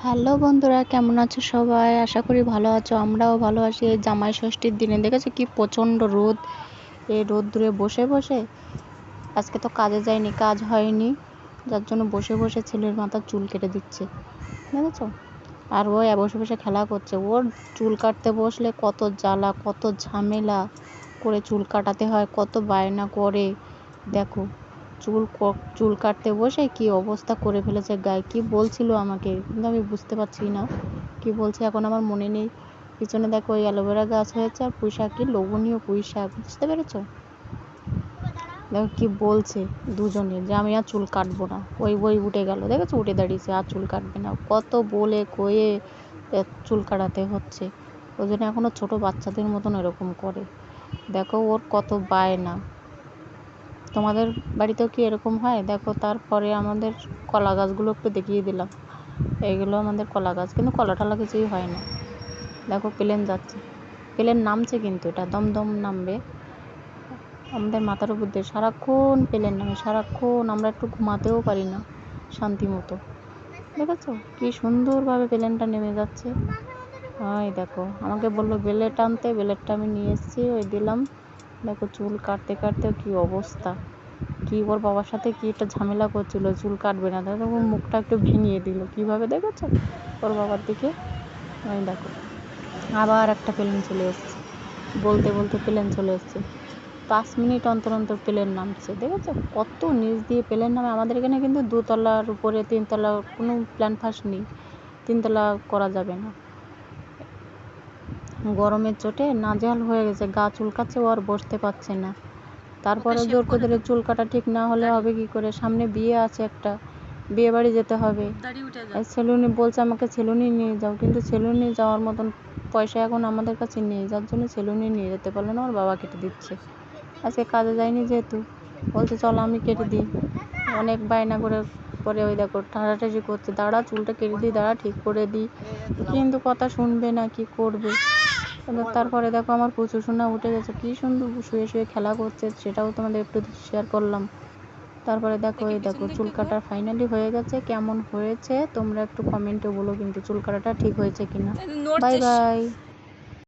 Hello বন্ধুরা, কেমন আছো সবাই? আশা করি ভালো আছো। আমরাও ভালো আছি। এই জামাই ষষ্ঠীর দিনে দেখেছো কি প্রচণ্ড রোদ। এই রোদ্দুরে বসে বসে আজকে তো কাজে যায়নি, কাজ হয়নি, যার জন্য বসে বসে ছেলের মাথার চুল কেটে দিচ্ছে, দেখেছো? আর ও বসে বসে খেলা করছে। ওর চুল কাটতে বসলে কত জ্বালা, কত ঝামেলা করে চুল কাটাতে হয়, কত বায়না করে। দেখো, চুল কাটতে বসে কি অবস্থা করে ফেলেছে গায়ে। কি বলছিল আমাকে, কিন্তু আমি বুঝতে পারছি না কি বলছে, এখন আমার মনে নেই। পিছনে দেখো ওই অ্যালোভেরা গাছ হয়েছে, আর পুঁই শাক, কি লোভনীয় পুঁই শাক, বুঝতে পেরেছো? দেখো কি বলছে দুজনে, যে আমি আর চুল কাটবো না। ওই বই উঠে গেল, দেখেছো, উঠে দাঁড়িয়েছে, আর চুল কাটবে না। কত বলে কয়ে চুল কাটাতে হচ্ছে। ওই জন্য এখনো ছোট বাচ্চাদের মতন এরকম করে। দেখো ওর কত বায়না। তোমাদের বাড়িতেও কি এরকম হয়? দেখো, তারপরে আমাদের কলা গাছগুলো একটু দেখিয়ে দিলাম। এইগুলো আমাদের কলা গাছ, কিন্তু কলা টলা কিছুই হয় না। দেখো প্লেন যাচ্ছে, প্লেন নামছে, কিন্তু এটা দমদম নামবে আমাদের মাথার উপর দিয়ে। সারাক্ষণ প্লেন নামে, সারাক্ষণ। আমরা একটু ঘুমাতেও পারি না শান্তি মতো। দেখেছো কি সুন্দরভাবে প্লেনটা নেমে যাচ্ছে। ওই দেখো, আমাকে বললো বেলেট আনতে, বেলেটটা আমি নিয়ে এসেছি, ওই দিলাম। দেখো চুল কাটতে কাটতে কি অবস্থা। কি ওর বাবার সাথে কি একটা ঝামেলা করছিল, চুল কাটবে না, দেখো ওর মুখটা একটু ভেঙিয়ে দিল কিভাবে, দেখেছো ওর বাবার দিকে? ওই দেখো, আবার একটা প্লেন চলে এসছে, বলতে বলতে প্লেন চলে এসছে। 5 মিনিট অন্তর অন্তর প্লেন নামছে, দেখেছো কত নিচ দিয়ে প্লেন নামে। আমাদের এখানে কিন্তু 2তলার উপরে, 3তলা কোনো প্ল্যান ফাঁস নেই, 3তলা করা যাবে না। গরমের চোটে নাজেহাল হয়ে গেছে, গা চুলকাচ্ছে, ও আর বসতে পারছে না। তারপরে জোর করে চুল কাটা ঠিক না হলে হবে কি করে? সামনে বিয়ে আছে একটা, বিয়ে বাড়ি যেতে হবে। সেলুনে বলছে আমাকে সেলুনে নিয়ে যাও, কিন্তু সেলুনে যাওয়ার মতন পয়সা এখন আমাদের কাছে নেই, যার জন্য সেলুনে নিয়ে যেতে পারলো না। ওর বাবা কেটে দিচ্ছে। আজকে কাজে যায়নি যেহেতু, বলছে চলো আমি কেটে দিই। অনেক বায়না করে পরে ওই দেখো ঠাঁড়াঠাঁড়ি করছে, দাঁড়া চুলটা কেটে দিই, দাঁড়া ঠিক করে দিই, কিন্তু কথা শুনবে না, কি করবে। তারপরে দেখো আমার পুচু সোনা উঠে গেছে, কি সুন্দর শুয়ে শুয়ে খেলা করছে, সেটাও তোমাদের একটু শেয়ার করলাম। তারপরে দেখো এই দেখো চুল কাটা ফাইনালি হয়ে গেছে। কেমন হয়েছে তোমরা একটু কমেন্টে বলো, কিন্তু চুল কাটাটা ঠিক হয়েছে কিনা। Bye bye.